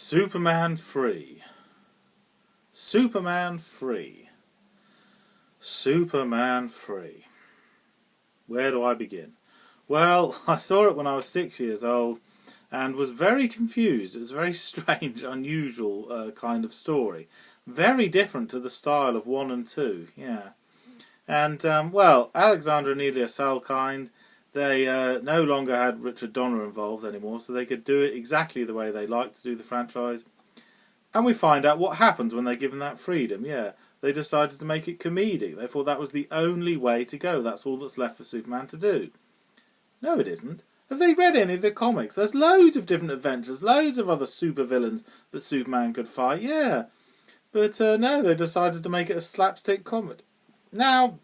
Superman free. Superman free. Superman free. Where do I begin? Well, I saw it when I was 6 years old and was very confused. It was a very strange, unusual kind of story. Very different to the style of 1 and 2, yeah. And, well, Alexander and Elia Salkind, they no longer had Richard Donner involved anymore, so they could do it exactly the way they liked to do the franchise. And we find out what happens when they're given that freedom, yeah. They decided to make it comedic. They thought that was the only way to go. That's all that's left for Superman to do. No, it isn't. Have they read any of the comics? There's loads of different adventures, loads of other supervillains that Superman could fight, yeah. But no, they decided to make it a slapstick comedy. Now,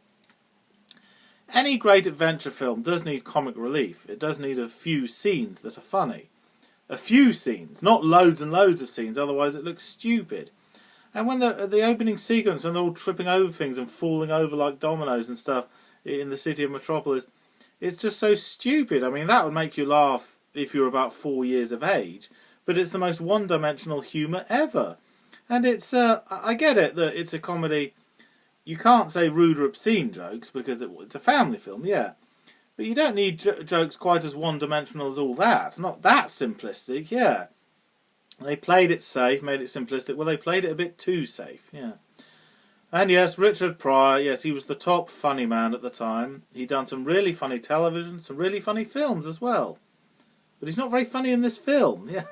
any great adventure film does need comic relief. It does need a few scenes that are funny. A few scenes, not loads and loads of scenes, otherwise it looks stupid. And when the opening sequence, when they're all tripping over things and falling over like dominoes and stuff in the city of Metropolis, it's just so stupid. I mean, that would make you laugh if you were about 4 years of age, but it's the most one-dimensional humour ever. And it's, I get it that it's a comedy. You can't say rude or obscene jokes because it's a family film, yeah. But you don't need jokes quite as one-dimensional as all that. Not that simplistic, yeah. They played it safe, made it simplistic. Well, they played it a bit too safe, yeah. And yes, Richard Pryor, yes, he was the top funny man at the time. He'd done some really funny television, some really funny films as well. But he's not very funny in this film. Yeah,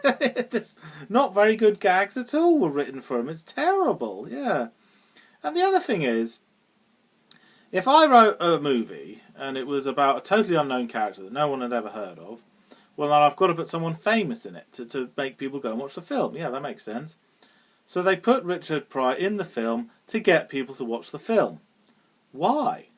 just not very good gags at all were written for him. It's terrible, yeah. And the other thing is, if I wrote a movie and it was about a totally unknown character that no one had ever heard of, well, then I've got to put someone famous in it to make people go and watch the film. Yeah, that makes sense. So they put Richard Pryor in the film to get people to watch the film. Why?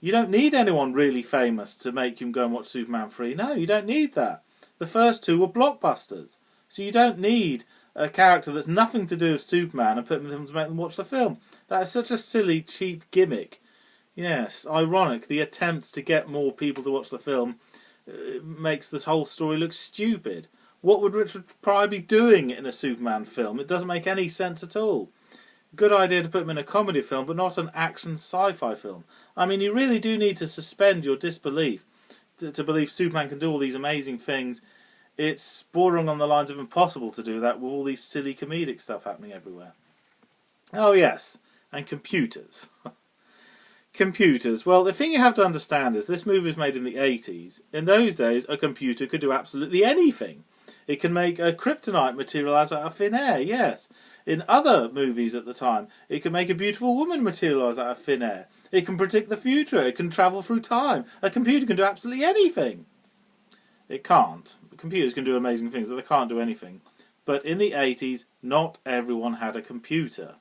You don't need anyone really famous to make him go and watch Superman 3. No, you don't need that. The first two were blockbusters. So you don't need a character that's nothing to do with Superman and put them to make them watch the film. That is such a silly, cheap gimmick. Yes, ironic. The attempts to get more people to watch the film makes this whole story look stupid. What would Richard Pryor be doing in a Superman film? It doesn't make any sense at all. Good idea to put him in a comedy film, but not an action sci-fi film. I mean, you really do need to suspend your disbelief to believe Superman can do all these amazing things. It's bordering on the lines of impossible to do that with all these silly comedic stuff happening everywhere. Oh yes, and computers. Computers. Well, the thing you have to understand is this movie was made in the 80s. In those days, a computer could do absolutely anything. It can make a kryptonite materialise out of thin air, yes. In other movies at the time, it can make a beautiful woman materialise out of thin air. It can predict the future. It can travel through time. A computer can do absolutely anything. It can't. Computers can do amazing things, but they can't do anything. But in the 80s, not everyone had a computer.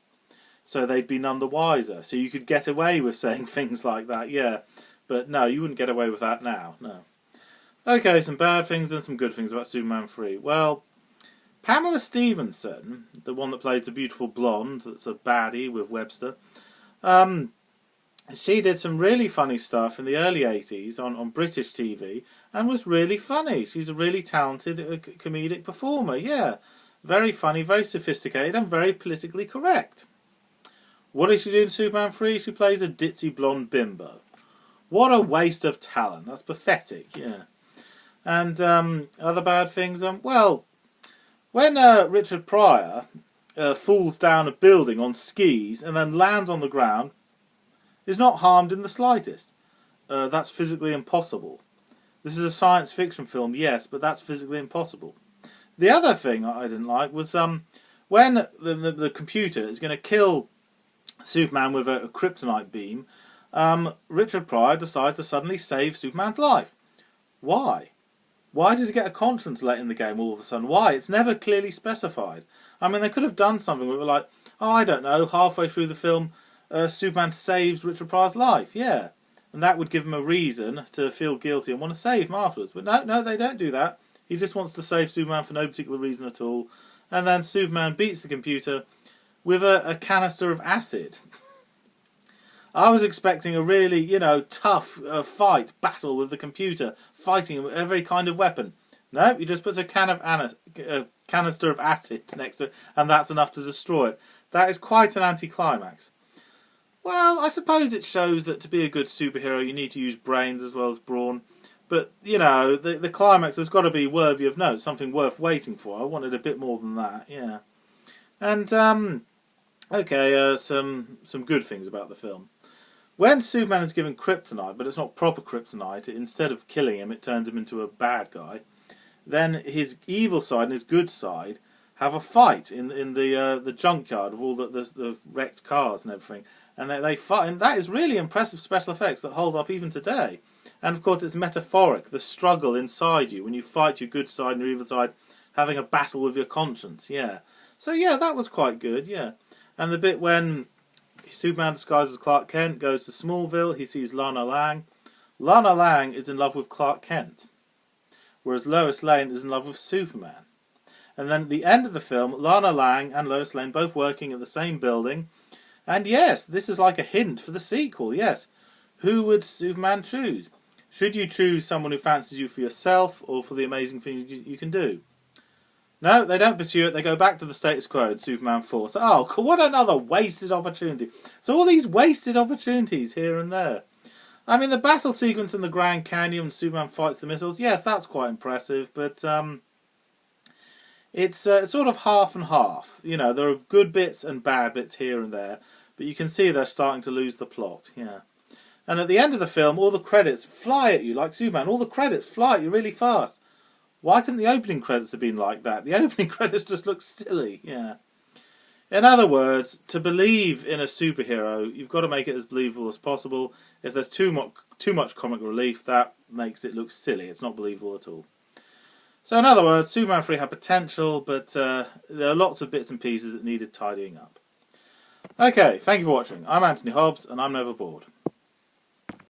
So they'd be none the wiser. So you could get away with saying things like that, yeah. But no, you wouldn't get away with that now, no. Okay, some bad things and some good things about Superman 3. Well, Pamela Stevenson, the one that plays the beautiful blonde that's a baddie with Webster, she did some really funny stuff in the early 80s on British TV and was really funny. She's a really talented comedic performer, yeah. Very funny, very sophisticated and very politically correct. What does she do in Superman 3? She plays a ditzy blonde bimbo. What a waste of talent. That's pathetic, yeah. And other bad things, well, when Richard Pryor falls down a building on skis and then lands on the ground, is not harmed in the slightest. That's physically impossible. This is a science fiction film, yes, but that's physically impossible. The other thing I didn't like was when the computer is going to kill Superman with a kryptonite beam, Richard Pryor decides to suddenly save Superman's life. Why? Why does he get a conscience let in the game all of a sudden? Why? It's never clearly specified. I mean, they could have done something where it was like, oh, I don't know, halfway through the film, Superman saves Richard Pryor's life, yeah. And that would give him a reason to feel guilty and want to save him afterwards. But no, they don't do that. He just wants to save Superman for no particular reason at all. And then Superman beats the computer with a canister of acid. I was expecting a really, tough battle with the computer, fighting him with every kind of weapon. No, he just puts a canister of acid next to it, and that's enough to destroy it. That is quite an anticlimax. Well, I suppose it shows that to be a good superhero you need to use brains as well as brawn. But, you know, the climax has got to be worthy of note, something worth waiting for. I wanted a bit more than that, yeah. And, okay, some good things about the film. When Superman is given kryptonite, but it's not proper kryptonite, instead of killing him, it turns him into a bad guy, then his evil side and his good side have a fight in the junkyard of all the wrecked cars and everything. And they fight, and that is really impressive special effects that hold up even today. And of course it's metaphoric, the struggle inside you when you fight your good side and your evil side, having a battle with your conscience, yeah. So yeah, that was quite good, yeah. And the bit when Superman disguised as Clark Kent goes to Smallville, he sees Lana Lang. Lana Lang is in love with Clark Kent, whereas Lois Lane is in love with Superman. And then at the end of the film, Lana Lang and Lois Lane both working at the same building. And yes, this is like a hint for the sequel, yes. Who would Superman choose? Should you choose someone who fancies you for yourself or for the amazing thing you can do? No, they don't pursue it. They go back to the status quo in Superman 4. So, oh, what another wasted opportunity. So all these wasted opportunities here and there. I mean, the battle sequence in the Grand Canyon when Superman fights the missiles, yes, that's quite impressive, but it's sort of half and half. You know, there are good bits and bad bits here and there, but you can see they're starting to lose the plot, yeah. And at the end of the film, all the credits fly at you like Superman. All the credits fly at you really fast. Why couldn't the opening credits have been like that? The opening credits just look silly, yeah. In other words, to believe in a superhero, you've got to make it as believable as possible. If there's too much comic relief, that makes it look silly. It's not believable at all. So in other words, Superman 3 had potential, but there are lots of bits and pieces that needed tidying up. Okay, thank you for watching. I'm Anthony Hobbs, and I'm never bored.